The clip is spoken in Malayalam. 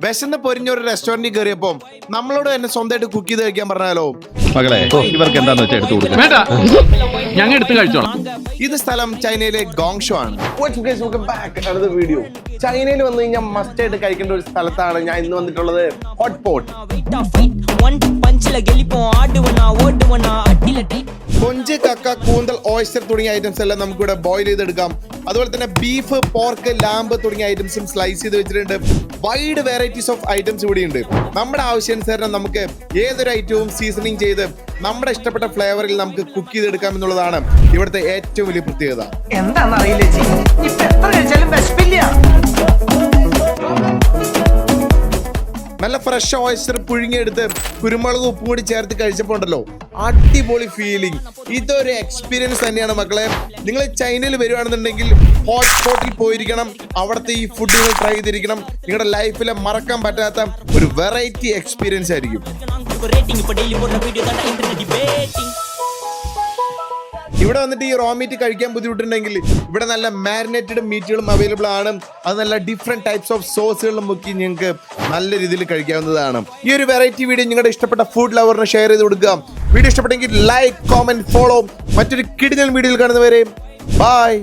വിശന്ന് പൊരിഞ്ഞൊരു റെസ്റ്റോറന്റിൽ കയറിയപ്പോ നമ്മളോട് തന്നെ സ്വന്തമായിട്ട് കുക്ക് ചെയ്ത് കഴിക്കാൻ പറഞ്ഞാലോ? മകളെ ഇവർക്ക് എന്താന്ന് വെച്ചാൽ എടുത്തു കൊടുക്കും. വേണ്ട, ഞങ്ങൾ എടുത്ത് കഴിച്ചോളാം. ഇത് സ്ഥലം ചൈനയിലെ ഗോങ്ഷോ ആണ്. വീഡിയോ ചൈനയിൽ വന്നു കഴിഞ്ഞാൽ മസ്റ്റ് ആയിട്ട് കഴിക്കേണ്ട ഒരു സ്ഥലത്താണ് ഞാൻ ഇന്ന് വന്നിട്ടുള്ളത്. Hot pot. കൊഞ്ച്, കക്ക, കൂന്തൽ, ഓയിസ്റ്റർ തുടങ്ങിയ ഐറ്റംസ് എല്ലാം നമുക്കിവിടെ ബോയിൽ ചെയ്തെടുക്കാം. അതുപോലെ തന്നെ ബീഫ്, പോർക്ക്, ലാമ്പ് തുടങ്ങിയ ഐറ്റംസും സ്ലൈസ് ചെയ്ത് വെച്ചിട്ടുണ്ട്. വൈഡ് വെറൈറ്റീസ് ഓഫ് ഐറ്റംസ് ഇവിടെ ഉണ്ട്. നമ്മുടെ ആവശ്യാനുസരണം നമുക്ക് ഏതൊരു ഐറ്റവും സീസണിങ് ചെയ്ത് നമ്മുടെ ഇഷ്ടപ്പെട്ട ഫ്ലേവറിൽ നമുക്ക് കുക്ക് ചെയ്തെടുക്കാം എന്നുള്ളതാണ് ഇവിടുത്തെ ഏറ്റവും വലിയ പ്രത്യേകത. നല്ല ഫ്രഷ് ഓയിസ്റ്റർ പുഴുങ്ങിയെടുത്ത് കുരുമുളക് ഉപ്പും കൂടി ചേർത്ത് കഴിച്ചപ്പോൾ ഉണ്ടല്ലോ, അടിപൊളി ഫീലിംഗ്. ഇതൊരു എക്സ്പീരിയൻസ് തന്നെയാണ് മക്കളെ. നിങ്ങൾ ചൈനയിൽ വരുവാണെന്നുണ്ടെങ്കിൽ ഹോട്ട് സ്പോട്ടിൽ പോയിരിക്കണം. അവിടുത്തെ ഈ ഫുഡ് നിങ്ങൾ ട്രൈ ചെയ്തിരിക്കണം. നിങ്ങളുടെ ലൈഫിലെ മറക്കാൻ പറ്റാത്ത ഒരു വെറൈറ്റി എക്സ്പീരിയൻസ് ആയിരിക്കും. ഇവിടെ വന്നിട്ട് ഈ റോ മീറ്റ് കഴിക്കാൻ ബുദ്ധിമുട്ടുണ്ടെങ്കിൽ ഇവിടെ നല്ല മാരിനേറ്റഡ് മീറ്റുകളും അവൈലബിൾ ആണ്. അത് നല്ല ഡിഫറെന്റ് ടൈപ്സ് ഓഫ് സോസുകളും മുക്കി നിങ്ങൾക്ക് നല്ല രീതിയിൽ കഴിക്കാവുന്നതാണ്. ഈ ഒരു വെറൈറ്റി വീഡിയോ നിങ്ങളുടെ ഇഷ്ടപ്പെട്ട ഫുഡ് ലവറിന് ഷെയർ ചെയ്ത് കൊടുക്കുക. വീഡിയോ ഇഷ്ടപ്പെട്ടെങ്കിൽ ലൈക്ക്, കോമെന്റ്, ഫോളോ. മറ്റൊരു കിടിലൻ വീഡിയോയിൽ കാണുന്നവരെ ബൈ.